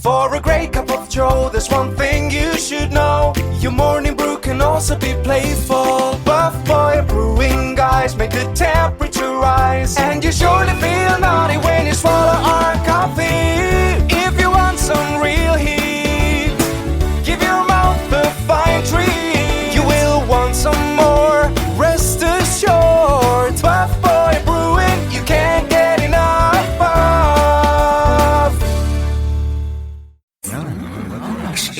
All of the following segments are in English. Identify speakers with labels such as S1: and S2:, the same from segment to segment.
S1: For a great cup of joe, there's one thing you should know. Your morning brew can also be playful. Buff Boy Brewing guys make the temperature rise, and you surely feel naughty when you swallow our coffee. If you want some real heat, give your mouth a fine treat. You will want some more, rest assured. Buff Boy Brewing, you can't get enough of.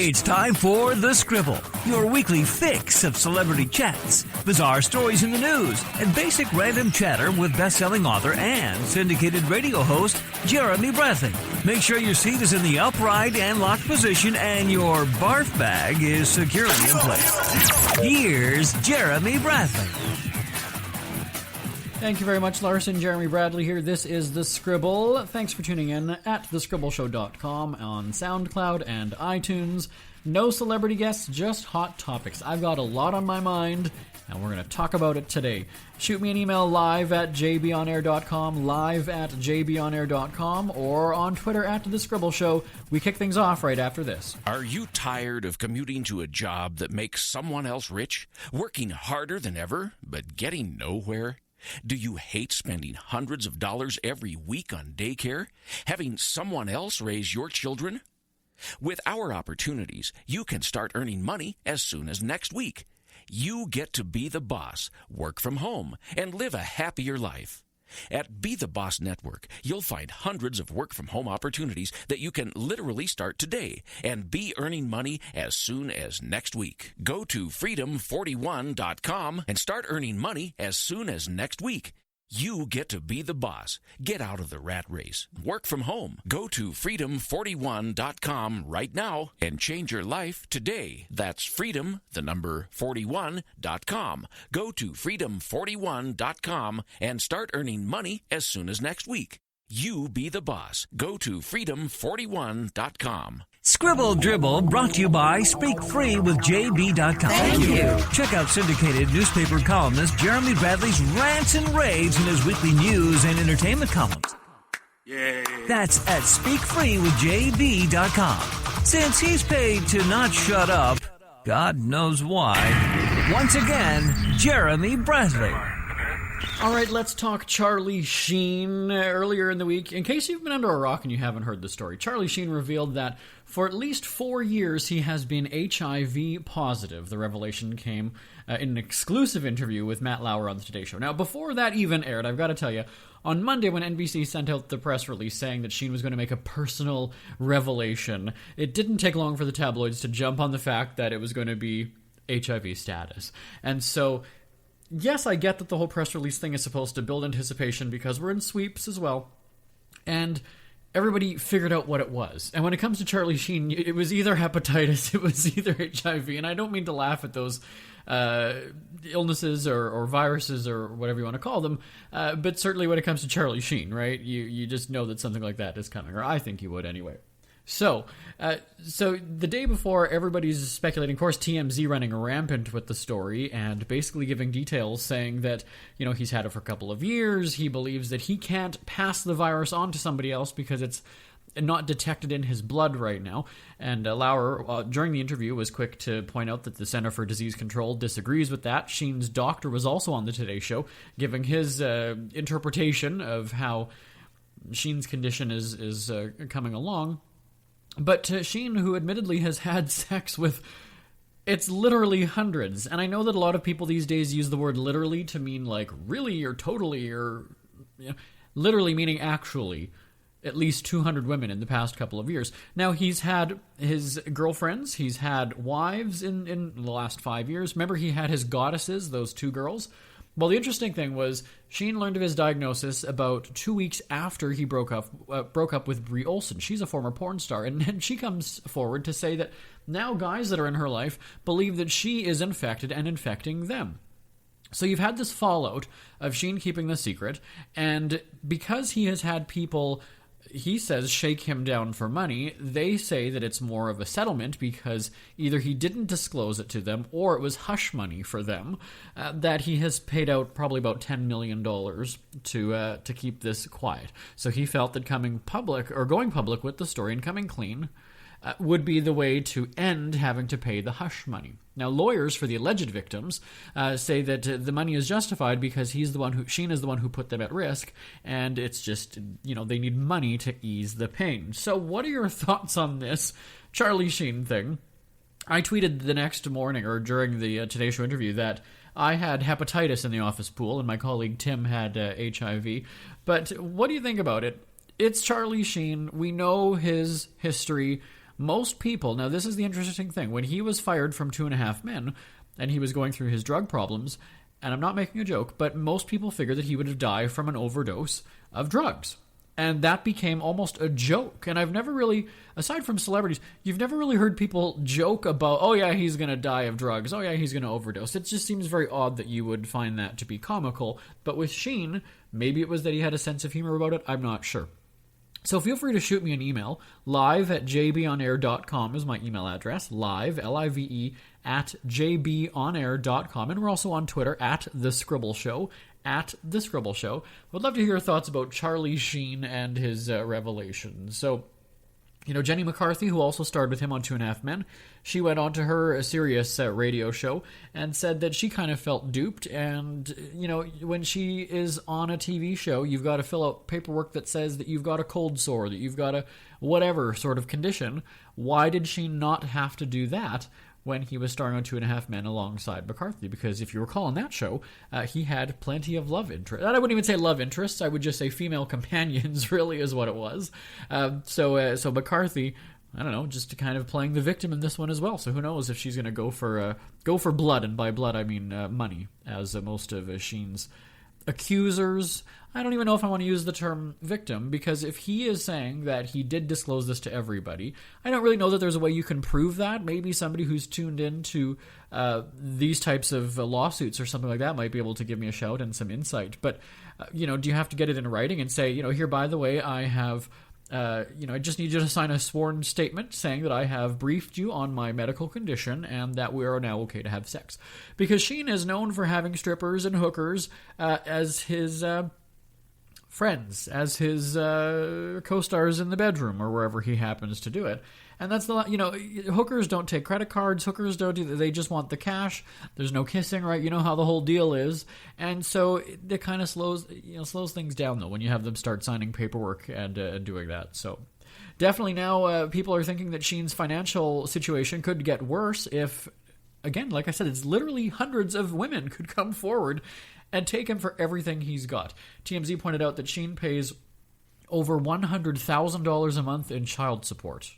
S2: It's time for The Scribble, your weekly fix of celebrity chats, bizarre stories in the news, and basic random chatter with best-selling author and syndicated radio host Jeremy Bradley. Make sure your seat is in the upright and locked position and your barf bag is securely in place. Here's Jeremy Bradley.
S3: Thank you very much, Larson. Jeremy Bradley here. This is The Scribble. Thanks for tuning in at thescribbleshow.com on SoundCloud and iTunes. No celebrity guests, just hot topics. I've got a lot on my mind, and we're going to talk about it today. Shoot me an email live at jbonair.com, live at jbonair.com, or on Twitter at The Scribble Show. We kick things off right after this.
S4: Are you tired of commuting to a job that makes someone else rich? Working harder than ever, but getting nowhere? Do you hate spending hundreds of dollars every week on daycare? Having someone else raise your children? With our opportunities, you can start earning money as soon as next week. You get to be the boss, work from home, and live a happier life. At Be the Boss Network, you'll find hundreds of work-from-home opportunities that you can literally start today and be earning money as soon as next week. Go to freedom41.com and start earning money as soon as next week. You get to be the boss. Get out of the rat race. Work from home. Go to freedom41.com right now and change your life today. That's freedom, the number 41.com. Go to freedom41.com and start earning money as soon as next week. You be the boss. Go to freedom41.com.
S2: Scribble Dribble brought to you by Speak Free with JB.com.
S5: Thank you.
S2: Check out syndicated newspaper columnist Jeremy Bradley's rants and raves in his weekly news and entertainment columns.
S5: Yay.
S2: That's at speakfreewithjb.com. Since he's paid to not shut up, God knows why. Once again, Jeremy Bradley.
S3: All right, let's talk Charlie Sheen. Earlier in the week, in case you've been under a rock and you haven't heard the story, Charlie Sheen revealed that for at least 4 years he has been HIV positive. The revelation came in an exclusive interview with Matt Lauer on the Today Show. Now, before that even aired, I've got to tell you, on Monday when NBC sent out the press release saying that Sheen was going to make a personal revelation, it didn't take long for the tabloids to jump on the fact that it was going to be HIV status. And so, yes, I get that the whole press release thing is supposed to build anticipation because we're in sweeps as well. And everybody figured out what it was. And when it comes to Charlie Sheen, it was either hepatitis, it was either HIV. And I don't mean to laugh at those illnesses or viruses or whatever you want to call them. But certainly when it comes to Charlie Sheen, right? You just know that something like that is coming. Or I think you would anyway. So the day before, everybody's speculating. Of course, TMZ running rampant with the story and basically giving details saying that, you know, he's had it for a couple of years. He believes that he can't pass the virus on to somebody else because it's not detected in his blood right now. And Lauer, during the interview, was quick to point out that the Center for Disease Control disagrees with that. Sheen's doctor was also on the Today Show, giving his interpretation of how Sheen's condition is coming along. But Sheen, who admittedly has had sex with, it's literally hundreds. And I know that a lot of people these days use the word literally to mean like really or totally or, you know, literally meaning actually at least 200 women in the past couple of years. Now, he's had his girlfriends, he's had wives in the last 5 years. Remember, he had his goddesses, those 2 girls. Well, the interesting thing was Sheen learned of his diagnosis about 2 weeks after he broke up with Brie Olson. She's a former porn star, and she comes forward to say that now guys that are in her life believe that she is infected and infecting them. So you've had this fallout of Sheen keeping the secret, and because he has had people he says shake him down for money. They say that it's more of a settlement because either he didn't disclose it to them or it was hush money for them, that he has paid out probably about $10 million to keep this quiet. So he felt that going public with the story and coming clean would be the way to end having to pay the hush money. Now, lawyers for the alleged victims say that the money is justified because Sheen is the one who put them at risk, and it's just, they need money to ease the pain. So what are your thoughts on this Charlie Sheen thing? I tweeted the next morning, or during the Today Show interview, that I had hepatitis in the office pool, and my colleague Tim had HIV. But what do you think about it? It's Charlie Sheen. We know his history. Most people, now this is the interesting thing, when he was fired from 2.5 Men, and he was going through his drug problems, and I'm not making a joke, but most people figured that he would have died from an overdose of drugs. And that became almost a joke. And I've never really, aside from celebrities, you've never really heard people joke about, oh yeah, he's going to die of drugs. Oh yeah, he's going to overdose. It just seems very odd that you would find that to be comical. But with Sheen, maybe it was that he had a sense of humor about it. I'm not sure. So feel free to shoot me an email. live@jbonair.com is my email address. Live, L-I-V-E, @jbonair.com. And we're also on Twitter, @TheScribble Show, Would love to hear your thoughts about Charlie Sheen and his revelations. So, Jenny McCarthy, who also starred with him on 2.5 Men, she went on to her Sirius radio show and said that she kind of felt duped. And, when she is on a TV show, you've got to fill out paperwork that says that you've got a cold sore, that you've got a whatever sort of condition. Why did she not have to do that when he was starring on 2.5 Men alongside McCarthy? Because if you recall on that show, he had plenty of love interests. And I wouldn't even say love interests, I would just say female companions, really is what it was. So McCarthy, I don't know, just kind of playing the victim in this one as well. So who knows if she's going to go for blood, and by blood I mean money, as most of Sheen's accusers. I don't even know if I want to use the term victim, because if he is saying that he did disclose this to everybody, I don't really know that there's a way you can prove that. Maybe somebody who's tuned into these types of lawsuits or something like that might be able to give me a shout and some insight. But, do you have to get it in writing and say, here, by the way, I have... I just need you to sign a sworn statement saying that I have briefed you on my medical condition and that we are now okay to have sex. Because Sheen is known for having strippers and hookers as his friends, as his co-stars in the bedroom or wherever he happens to do it. And that's hookers don't take credit cards. Hookers don't they just want the cash. There's no kissing, right? You know how the whole deal is. And so it kind of slows things down, though, when you have them start signing paperwork and doing that. So definitely now people are thinking that Sheen's financial situation could get worse if, again, like I said, it's literally hundreds of women could come forward and take him for everything he's got. TMZ pointed out that Sheen pays over $100,000 a month in child support.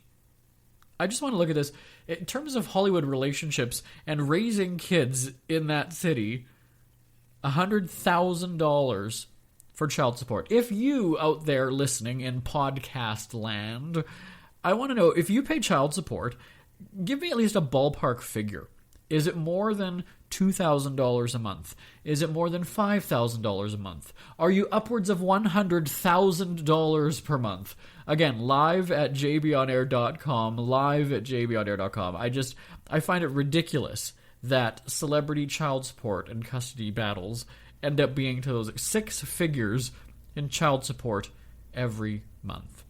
S3: I just want to look at this. In terms of Hollywood relationships and raising kids in that city, $100,000 for child support. If you out there listening in podcast land, I want to know, if you pay child support, give me at least a ballpark figure. Is it more than $2,000 a month? Is it more than $5,000 a month? Are you upwards of $100,000 per month? Again, live at jbonair.com, I find it ridiculous that celebrity child support and custody battles end up being to those 6 figures in child support every month.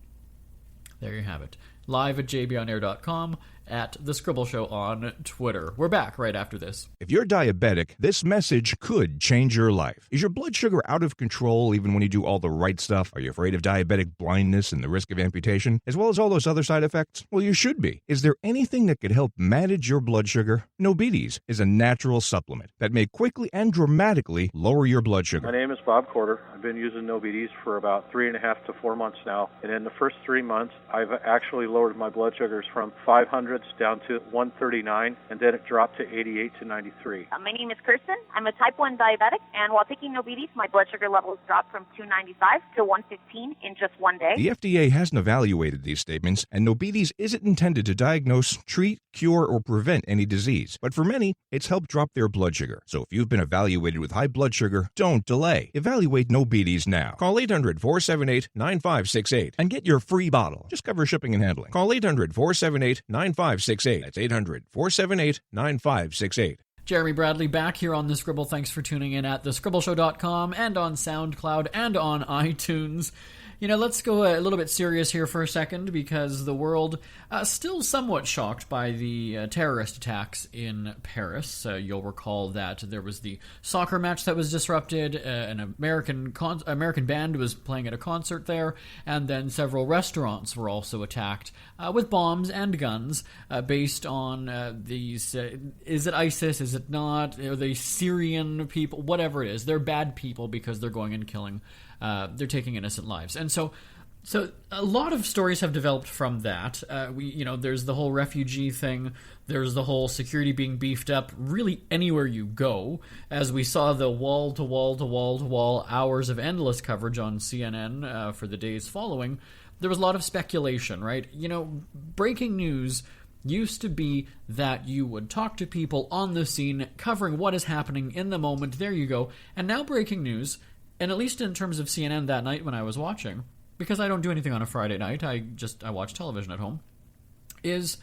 S3: There you have it. Live at jbonair.com, at The Scribble Show on Twitter. We're back right after this.
S5: If you're diabetic, this message could change your life. Is your blood sugar out of control even when you do all the right stuff? Are you afraid of diabetic blindness and the risk of amputation, as well as all those other side effects? Well, you should be. Is there anything that could help manage your blood sugar? Nobetes is a natural supplement that may quickly and dramatically lower your blood sugar.
S6: My name is Bob Corder. I've been using Nobetes for about 3.5 to 4 months now. And in the first 3 months, I've actually lowered my blood sugars from 500 100s down to 139, and then it dropped to 88 to 93.
S7: My name is Kirsten. I'm a type 1 diabetic, and while taking Nobides, my blood sugar levels dropped from 295 to 115 in just one day.
S5: The FDA hasn't evaluated these statements, and Nobides isn't intended to diagnose, treat, cure, or prevent any disease. But for many, it's helped drop their blood sugar. So if you've been evaluated with high blood sugar, don't delay. Evaluate Nobides now. Call 800-478-9568 and get your free bottle. Just cover shipping and handling. Call 800-478-9568. That's 800-478-9568.
S3: Jeremy Bradley back here on The Scribble. Thanks for tuning in at thescribbleshow.com and on SoundCloud and on iTunes. You know, let's go a little bit serious here for a second, because the world still somewhat shocked by the terrorist attacks in Paris. You'll recall that there was the soccer match that was disrupted, an American band was playing at a concert there, and then several restaurants were also attacked with bombs and guns based on these, is it ISIS, is it not, are they Syrian people, whatever it is. They're bad people because they're going and killing, they're taking innocent lives. And so a lot of stories have developed from that. There's the whole refugee thing. There's the whole security being beefed up really anywhere you go, as we saw the wall-to-wall hours of endless coverage on CNN for the days following. There was a lot of speculation, right? You know, breaking news used to be that you would talk to people on the scene, covering what is happening in the moment. There you go. And now breaking news, and at least in terms of CNN that night when I was watching, because I don't do anything on a Friday night, I watch television at home, it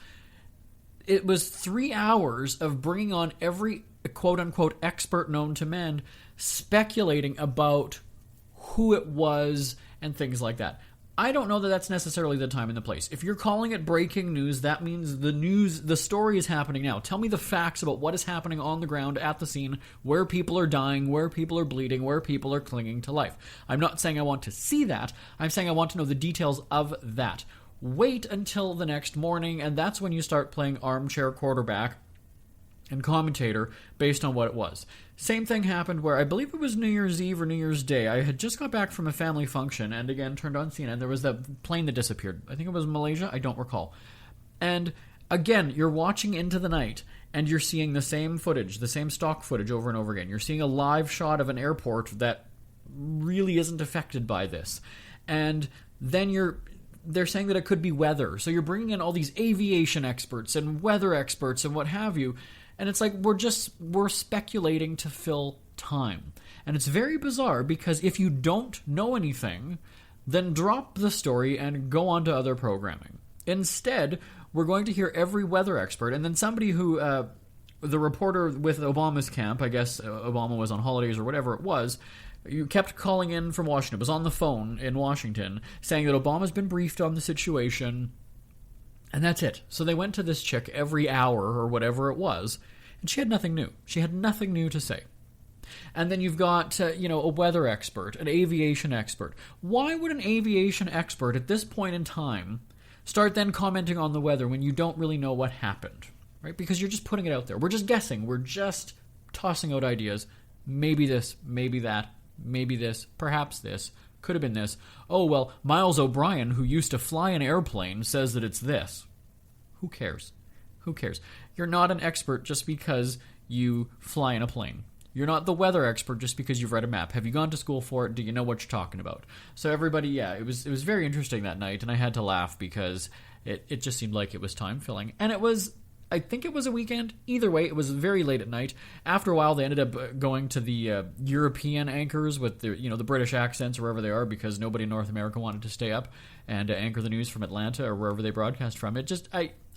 S3: was 3 hours of bringing on every quote-unquote expert known to man, speculating about who it was and things like that. I don't know that that's necessarily the time and the place. If you're calling it breaking news, that means the story is happening now. Tell me the facts about what is happening on the ground at the scene, where people are dying, where people are bleeding, where people are clinging to life. I'm not saying I want to see that. I'm saying I want to know the details of that. Wait until the next morning, and that's when you start playing armchair quarterback and commentator based on what it was. Same thing happened where I believe it was New Year's Eve or New Year's Day. I had just got back from a family function and again turned on CNN. There was that plane that disappeared. I think it was Malaysia. I don't recall. And again, you're watching into the night and you're seeing the same footage, the same stock footage over and over again. You're seeing a live shot of an airport that really isn't affected by this. And then they're saying that it could be weather. So you're bringing in all these aviation experts and weather experts and what have you. And it's like we're speculating to fill time. And it's very bizarre because if you don't know anything, then drop the story and go on to other programming. Instead, we're going to hear every weather expert, and then somebody who, the reporter with Obama's camp, I guess Obama was on holidays or whatever it was, you kept calling in from Washington, was on the phone in Washington, saying that Obama's been briefed on the situation. And that's it. So they went to this chick every hour or whatever it was, and she had nothing new. She had nothing new to say. And then you've got, a weather expert, an aviation expert. Why would an aviation expert at this point in time start then commenting on the weather when you don't really know what happened? Right? Because you're just putting it out there. We're just guessing. We're just tossing out ideas. Maybe this, maybe that, maybe this, perhaps this. Could have been this. Oh, well, Miles O'Brien, who used to fly an airplane, says that it's this. Who cares? Who cares? You're not an expert just because you fly in a plane. You're not the weather expert just because you've read a map. Have you gone to school for it? Do you know what you're talking about? So everybody, it was very interesting that night, and I had to laugh because it just seemed like it was time filling. And I think it was a weekend. Either way, it was very late at night. After a while, they ended up going to the European anchors with the British accents or wherever they are, because nobody in North America wanted to stay up and anchor the news from Atlanta or wherever they broadcast from.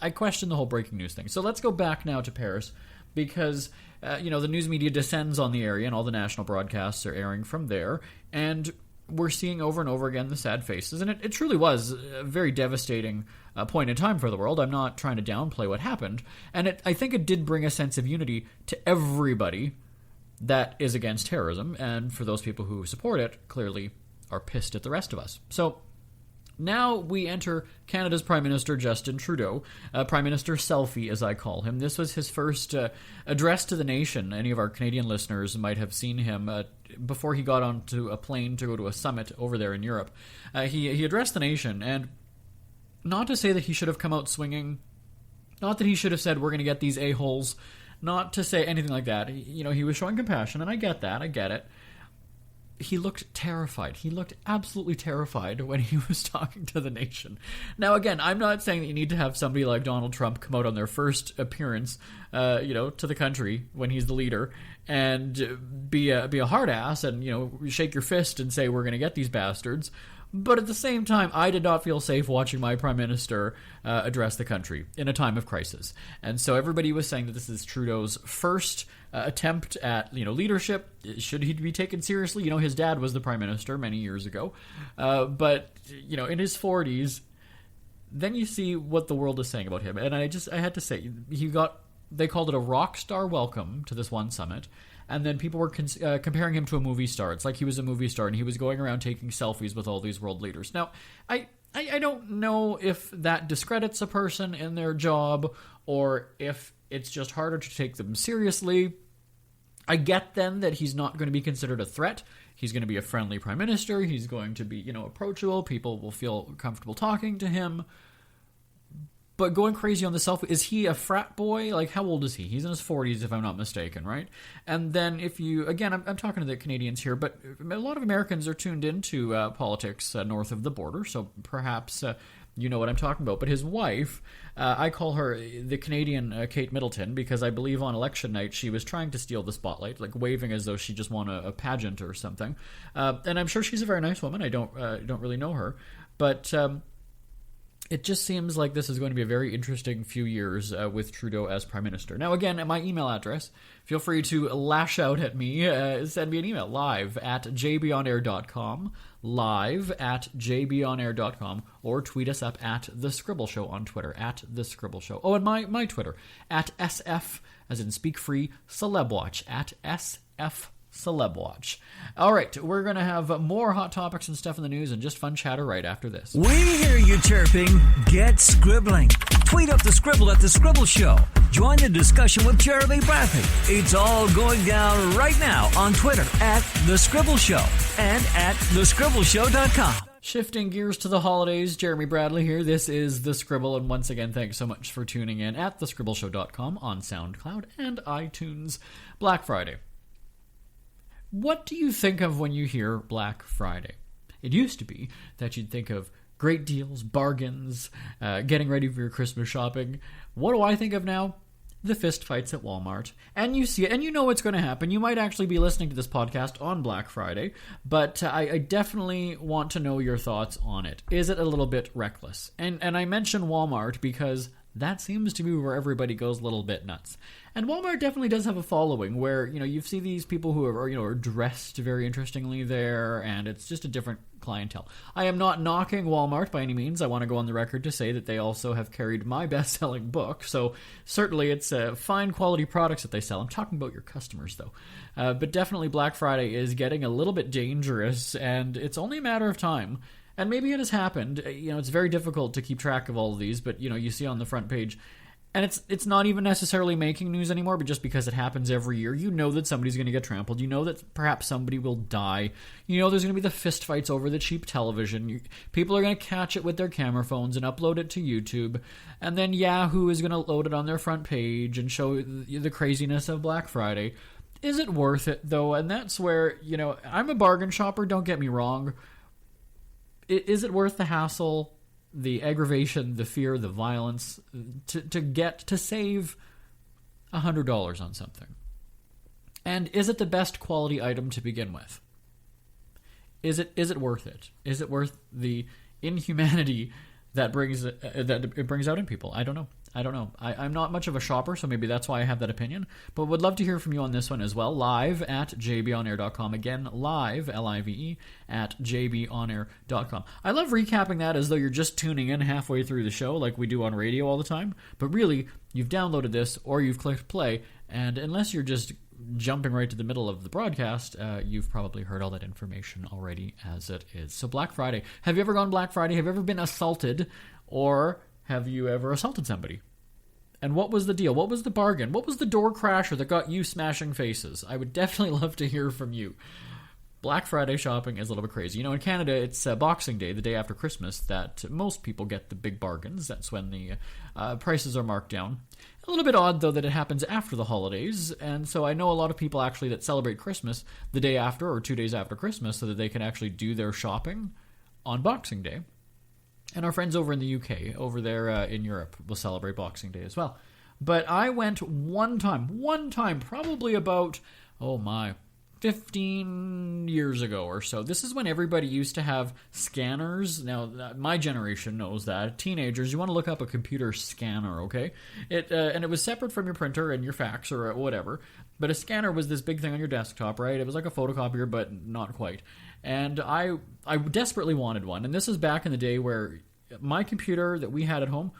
S3: I question the whole breaking news thing. So let's go back now to Paris, because the news media descends on the area and all the national broadcasts are airing from there, and we're seeing over and over again the sad faces, and it truly was a very devastating point in time for the world. I'm not trying to downplay what happened, and I think it did bring a sense of unity to everybody that is against terrorism, and for those people who support it, clearly are pissed at the rest of us. So now we enter Canada's Prime Minister, Justin Trudeau, Prime Minister Selfie, as I call him. This was his first address to the nation. Any of our Canadian listeners might have seen him before he got onto a plane to go to a summit over there in Europe. He addressed the nation, and not to say that he should have come out swinging. Not that he should have said, we're going to get these a-holes. Not to say anything like that. He was showing compassion, and I get that. I get it. He looked terrified. He looked absolutely terrified when he was talking to the nation. Now, again, I'm not saying that you need to have somebody like Donald Trump come out on their first appearance, to the country when he's the leader and be a hard ass and, shake your fist and say, we're going to get these bastards. But at the same time, I did not feel safe watching my prime minister address the country in a time of crisis. And so everybody was saying that this is Trudeau's first attempt at leadership. Should he be taken seriously? His dad was the prime minister many years ago. But in his 40s, then you see what the world is saying about him. And I had to say, they called it a rock star welcome to this one summit. And then people were comparing him to a movie star. It's like he was a movie star and he was going around taking selfies with all these world leaders. Now, I don't know if that discredits a person in their job or if it's just harder to take them seriously. I get then that he's not going to be considered a threat. He's going to be a friendly prime minister. He's going to be, approachable. People will feel comfortable talking to him. But going crazy on the selfie, is he a frat boy? Like, how old is he? He's in his 40s, if I'm not mistaken, right? And then if you, again, I'm talking to the Canadians here, but a lot of Americans are tuned into politics north of the border, so perhaps you know what I'm talking about. But his wife, I call her the Canadian Kate Middleton, because I believe on election night she was trying to steal the spotlight, like waving as though she just won a pageant or something. And I'm sure she's a very nice woman. I don't really know her, but it just seems like this is going to be a very interesting few years with Trudeau as Prime Minister. Now, again, at my email address, feel free to lash out at me. Send me an email, live@jbonair.com, live@jbonair.com, or tweet us up at The Scribble Show on Twitter, at The Scribble Show. Oh, and my Twitter, at SF, as in Speak Free, Celebwatch, at SF Celebwatch. All right, we're going to have more hot topics and stuff in the news and just fun chatter right after this.
S2: We hear you chirping. Get scribbling. Tweet up the Scribble at The Scribble Show. Join the discussion with Jeremy Bradley. It's all going down right now on Twitter at The Scribble Show and at thescribbleshow.com.
S3: Shifting gears to the holidays, Jeremy Bradley here. This is The Scribble, and once again, thanks so much for tuning in at thescribbleshow.com on SoundCloud and iTunes. Black Friday. What do you think of when you hear Black Friday? It used to be that you'd think of great deals, bargains, getting ready for your Christmas shopping. What do I think of now? The fist fights at Walmart. And you see it, and you know what's going to happen. You might actually be listening to this podcast on Black Friday, but I definitely want to know your thoughts on it. Is it a little bit reckless? And I mention Walmart because that seems to be where everybody goes a little bit nuts. And Walmart definitely does have a following where, you see these people who are dressed very interestingly there, and it's just a different clientele. I am not knocking Walmart by any means. I want to go on the record to say that they also have carried my best-selling book, so certainly it's fine quality products that they sell. I'm talking about your customers, though. But definitely Black Friday is getting a little bit dangerous, and it's only a matter of time. And maybe it has happened. It's very difficult to keep track of all of these, but, you see on the front page. And it's not even necessarily making news anymore, but just because it happens every year, you know that somebody's going to get trampled. You know that perhaps somebody will die. You know there's going to be the fist fights over the cheap television. People are going to catch it with their camera phones and upload it to YouTube. And then Yahoo is going to load it on their front page and show the craziness of Black Friday. Is it worth it, though? And that's where, I'm a bargain shopper, don't get me wrong. Is it worth the hassle, the aggravation, the fear, the violence to save $100 on something? And is it the best quality item to begin with? Is it worth it? Is it worth the inhumanity that it brings out in people? I don't know. I'm not much of a shopper, so maybe that's why I have that opinion. But would love to hear from you on this one as well. Live at jbonair.com. Again, live, L-I-V-E, at jbonair.com. I love recapping that as though you're just tuning in halfway through the show like we do on radio all the time. But really, you've downloaded this or you've clicked play, and unless you're just jumping right to the middle of the broadcast, you've probably heard all that information already as it is. So Black Friday. Have you ever gone Black Friday? Have you ever been assaulted? Or have you ever assaulted somebody? And what was the deal? What was the bargain? What was the door crasher that got you smashing faces? I would definitely love to hear from you. Black Friday shopping is a little bit crazy. In Canada, it's Boxing Day, the day after Christmas, that most people get the big bargains. That's when the prices are marked down. A little bit odd, though, that it happens after the holidays, and so I know a lot of people actually that celebrate Christmas the day after or 2 days after Christmas so that they can actually do their shopping on Boxing Day. And our friends over in the UK, over there in Europe, will celebrate Boxing Day as well. But I went one time, probably about, 15 years ago or so. This is when everybody used to have scanners. Now, my generation knows that. Teenagers, you want to look up a computer scanner, okay? And it was separate from your printer and your fax or whatever. But a scanner was this big thing on your desktop, right? It was like a photocopier, but not quite. And I desperately wanted one. And this is back in the day where my computer that we had at home,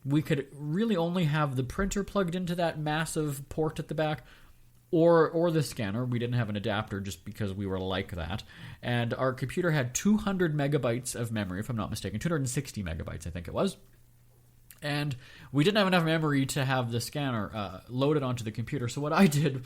S3: we could really only have the printer plugged into that massive port at the back, or the scanner. We didn't have an adapter just because we were like that. And our computer had 200 megabytes of memory, if I'm not mistaken. 260 megabytes, I think it was. And we didn't have enough memory to have the scanner loaded onto the computer. So what I did,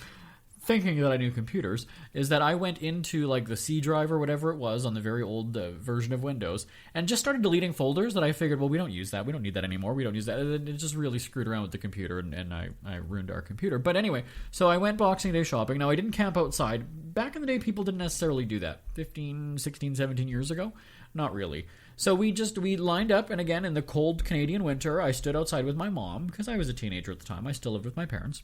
S3: thinking that I knew computers, is that I went into like the C drive or whatever it was on the very old version of Windows and just started deleting folders that I figured, well, we don't use that. We don't need that anymore. We don't use that. And it just really screwed around with the computer and I ruined our computer. But anyway, so I went Boxing Day shopping. Now, I didn't camp outside. Back in the day, people didn't necessarily do that. 15, 16, 17 years ago? Not really. So we lined up, and again, in the cold Canadian winter, I stood outside with my mom, because I was a teenager at the time. I still lived with my parents.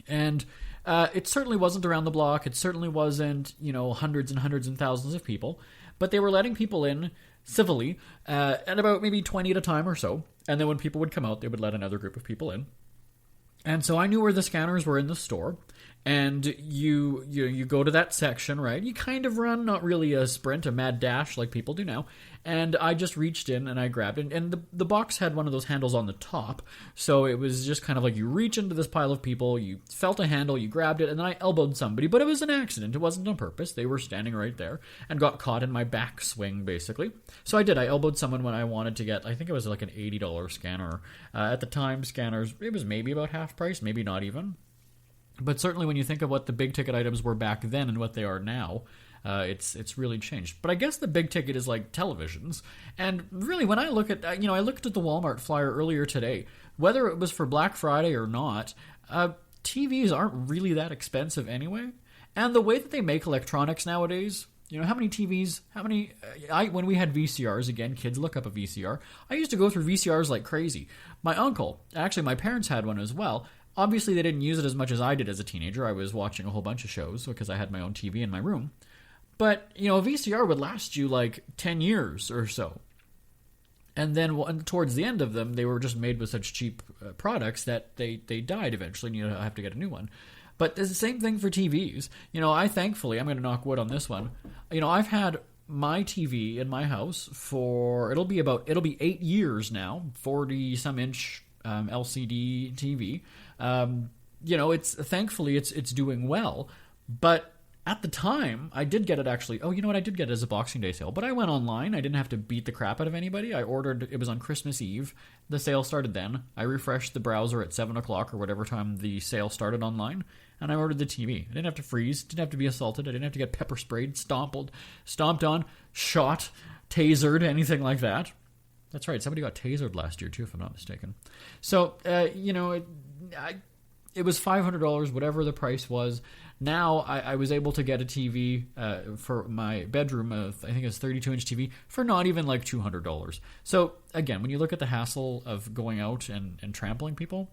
S3: And it certainly wasn't around the block. It certainly wasn't, hundreds and hundreds and thousands of people. But they were letting people in civilly, at about maybe 20 at a time or so. And then when people would come out, they would let another group of people in. And so I knew where the scanners were in the store. And you go to that section, right? You kind of run, not really a sprint, a mad dash like people do now. And I just reached in and I grabbed it. And the box had one of those handles on the top. So it was just kind of like you reach into this pile of people, you felt a handle, you grabbed it, and then I elbowed somebody. But it was an accident. It wasn't on purpose. They were standing right there and got caught in my backswing, basically. So I did. I elbowed someone when I wanted to get, I think it was like an $80 scanner. At the time, scanners, it was maybe about half price, maybe not even. But certainly when you think of what the big ticket items were back then and what they are now, it's really changed. But I guess the big ticket is like televisions. And really, when I look at, I looked at the Walmart flyer earlier today, whether it was for Black Friday or not, TVs aren't really that expensive anyway. And the way that they make electronics nowadays, how many TVs, when we had VCRs, again, kids look up a VCR, I used to go through VCRs like crazy. My uncle, actually my parents had one as well. Obviously, they didn't use it as much as I did as a teenager. I was watching a whole bunch of shows because I had my own TV in my room. But, a VCR would last you like 10 years or so. And then towards the end of them, they were just made with such cheap products that they died eventually, and you have to get a new one. But it's the same thing for TVs. I thankfully, I'm going to knock wood on this one. I've had my TV in my house for, it'll be 8 years now, 40-some inch LCD TV. Thankfully it's doing well, but at the time I did get it actually. I did get it as a Boxing Day sale, but I went online. I didn't have to beat the crap out of anybody. I ordered, it was on Christmas Eve. The sale started then. I refreshed the browser at 7 o'clock or whatever time the sale started online, and I ordered the TV. I didn't have to freeze, didn't have to be assaulted. I didn't have to get pepper sprayed, stomped on, shot, tasered, anything like that. That's right. Somebody got tasered last year, too, if I'm not mistaken. So, it was $500, whatever the price was. Now, I was able to get a TV for my bedroom, I think it's a 32-inch TV, for not even like $200. So, again, when you look at the hassle of going out and trampling people,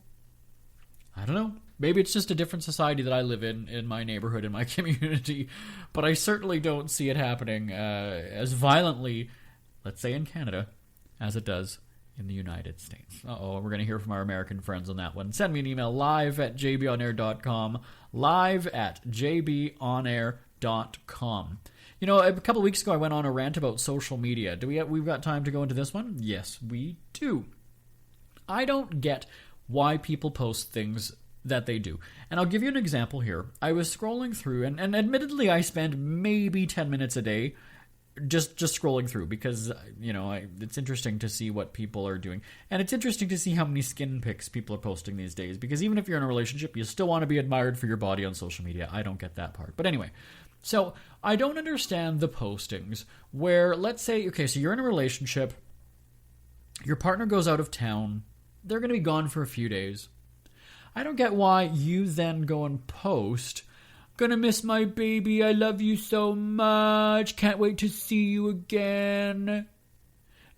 S3: I don't know. Maybe it's just a different society that I live in my neighborhood, in my community. But I certainly don't see it happening as violently, let's say in Canada, as it does in the United States. We're going to hear from our American friends on that one. Send me an email, live@jbonair.com, live@jbonair.com. A couple of weeks ago I went on a rant about social media. We've got time to go into this one? Yes, we do. I don't get why people post things that they do. And I'll give you an example here. I was scrolling through, and admittedly I spend maybe 10 minutes a day just scrolling through because, it's interesting to see what people are doing. And it's interesting to see how many skin pics people are posting these days, because even if you're in a relationship, you still want to be admired for your body on social media. I don't get that part. But anyway, So I don't understand the postings where, let's say, okay, so you're in a relationship, your partner goes out of town, they're going to be gone for a few days. I don't get why you then go and post, "Gonna miss my baby, I love you so much, can't wait to see you again."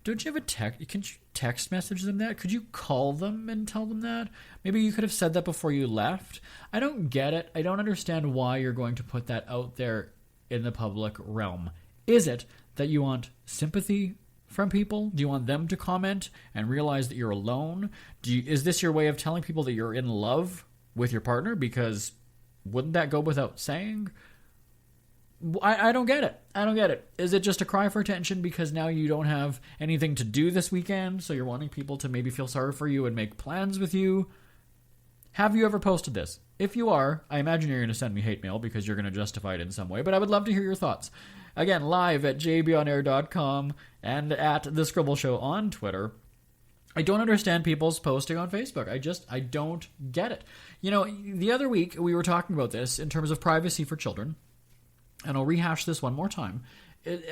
S3: Don't you have a text? Can you text message them that? Could you call them and tell them that? Maybe you could have said that before you left. I don't get it. I don't understand why you're going to put that out there in the public realm. Is it that you want sympathy from people? Do you want them to comment and realize that you're alone? Is this your way of telling people that you're in love with your partner? Because wouldn't that go without saying? I don't get it. I don't get it. Is it just a cry for attention because now you don't have anything to do this weekend, so you're wanting people to maybe feel sorry for you and make plans with you? Have you ever posted this? If you are, I imagine you're going to send me hate mail because you're going to justify it in some way, but I would love to hear your thoughts. Again, live at jbonair.com and at The Scribble Show on Twitter. I don't understand people's posting on Facebook. I don't get it. You know, the other week we were talking about this in terms of privacy for children. And I'll rehash this one more time.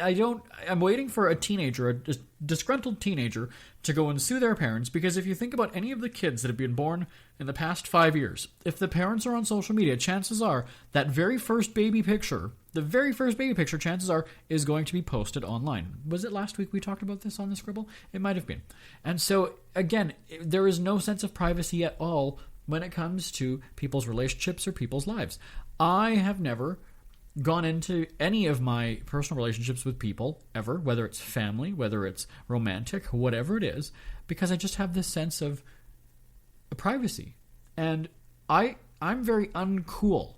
S3: I'm waiting for a teenager, a disgruntled teenager, to go and sue their parents, because if you think about any of the kids that have been born in the past 5 years, if the parents are on social media, chances are that very first baby picture, chances are, is going to be posted online. Was it last week we talked about this on the Scribble? It might have been. And so, again, there is no sense of privacy at all when it comes to people's relationships or people's lives. I have never gone into any of my personal relationships with people ever, whether it's family, whether it's romantic, whatever it is, because I just have this sense of privacy. And I'm very uncool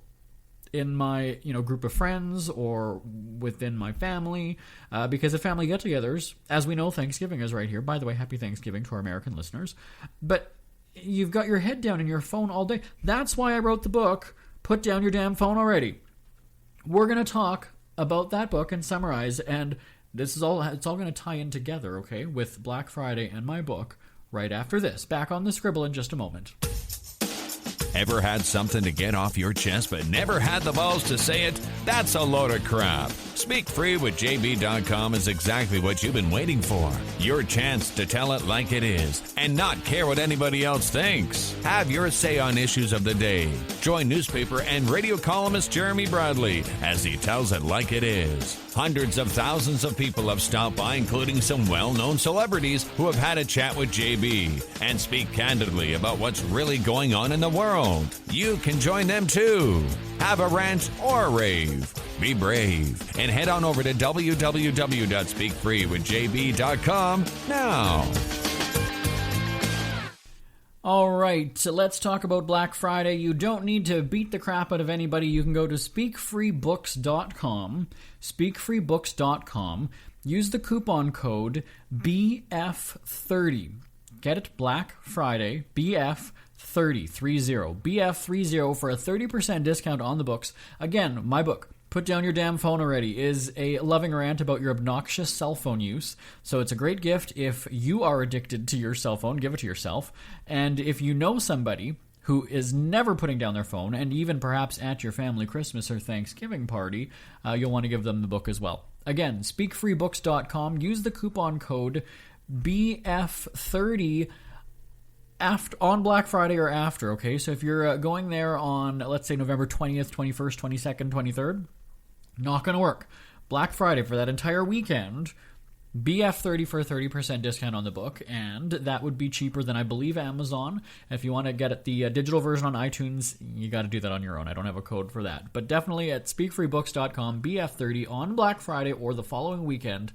S3: in my group of friends or within my family, because of family get-togethers. As we know, Thanksgiving is right here. By the way, happy Thanksgiving to our American listeners. But you've got your head down in your phone all day. That's why I wrote the book, Put Down Your Damn Phone Already. We're going to talk about that book and summarize, and it's all going to tie in together, okay, with Black Friday and my book right after this. Back on the Scribble in just a moment.
S4: Ever had something to get off your chest but never had the balls to say it? That's a load of crap. Speak Free with JB.com is exactly what you've been waiting for. Your chance to tell it like it is and not care what anybody else thinks. Have your say on issues of the day. Join newspaper and radio columnist Jeremy Bradley as he tells it like it is. Hundreds of thousands of people have stopped by, including some well-known celebrities who have had a chat with JB and speak candidly about what's really going on in the world. You can join them too. Have a rant or a rave. Be brave and head on over to www.speakfreewithjb.com now.
S3: All right, so let's talk about Black Friday. You don't need to beat the crap out of anybody. You can go to speakfreebooks.com, speakfreebooks.com, use the coupon code BF30. Get it? Black Friday, BF30, 30, BF30 for a 30% discount on the books. Again, my book, Put Down Your Damn Phone Already, is a loving rant about your obnoxious cell phone use. So it's a great gift if you are addicted to your cell phone, give it to yourself. And if you know somebody who is never putting down their phone, and even perhaps at your family Christmas or Thanksgiving party, you'll want to give them the book as well. Again, speakfreebooks.com, use the coupon code BF30 on Black Friday or after, okay? So if you're going there on, let's say, November 20th, 21st, 22nd, 23rd, not going to work. Black Friday for that entire weekend, BF30 for a 30% discount on the book, and that would be cheaper than, I believe, Amazon. If you want to get it the digital version on iTunes, you got to do that on your own. I don't have a code for that. But definitely at speakfreebooks.com, BF30 on Black Friday or the following weekend.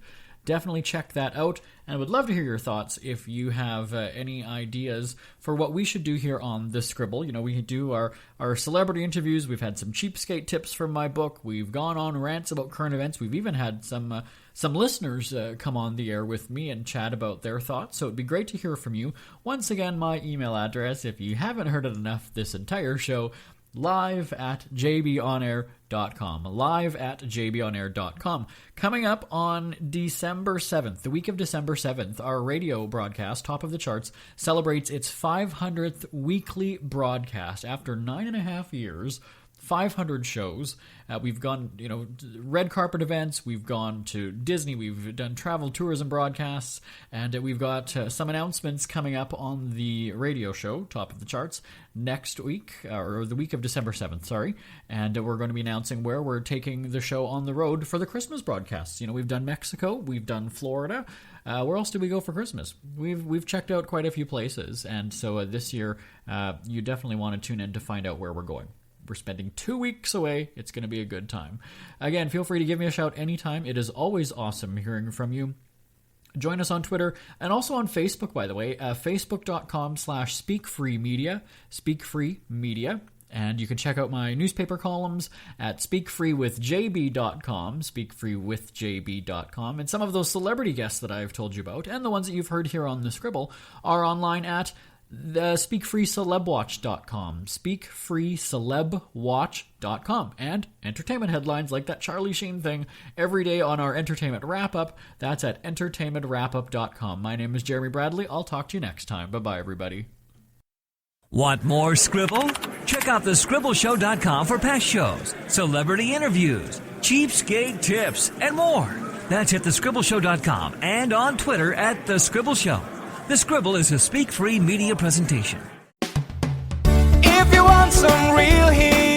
S3: Definitely check that out, and I would love to hear your thoughts if you have any ideas for what we should do here on The Scribble. You know, we do our celebrity interviews. We've had some cheapskate tips from my book. We've gone on rants about current events. We've even had some listeners come on the air with me and chat about their thoughts, so it'd be great to hear from you. Once again, my email address, if you haven't heard it enough this entire show, live at jbonair.com. Live at jbonair.com. Coming up on December 7th, the week of December 7th, our radio broadcast, Top of the Charts, celebrates its 500th weekly broadcast. After 9.5 years, 500 shows. We've gone, red carpet events. We've gone to Disney. We've done travel, tourism broadcasts. And we've got some announcements coming up on the radio show, Top of the Charts, next week, or the week of December 7th, sorry. And we're going to be announcing where we're taking the show on the road for the Christmas broadcasts. We've done Mexico. We've done Florida. Where else did we go for Christmas? We've checked out quite a few places. And so this year, you definitely want to tune in to find out where we're going. We're spending 2 weeks away. It's going to be a good time. Again, feel free to give me a shout anytime. It is always awesome hearing from you. Join us on Twitter and also on Facebook, by the way, facebook.com/speakfreemedia, speakfreemedia. And you can check out my newspaper columns at speakfreewithjb.com, speakfreewithjb.com. And some of those celebrity guests that I've told you about, and the ones that you've heard here on the Scribble, are online at speakfreecelebwatch.com, speakfreecelebwatch.com, and entertainment headlines like that Charlie Sheen thing every day on our entertainment wrap-up. That's at entertainmentwrapup.com. My name is Jeremy Bradley. I'll talk to you next time. Bye-bye, everybody.
S2: Want more Scribble? Check out thescribbleshow.com for past shows, celebrity interviews, cheapskate tips, and more. That's at thescribbleshow.com and on Twitter at The Scribble Show. The Scribble is a Speak Free media presentation.
S1: If you want some real heat,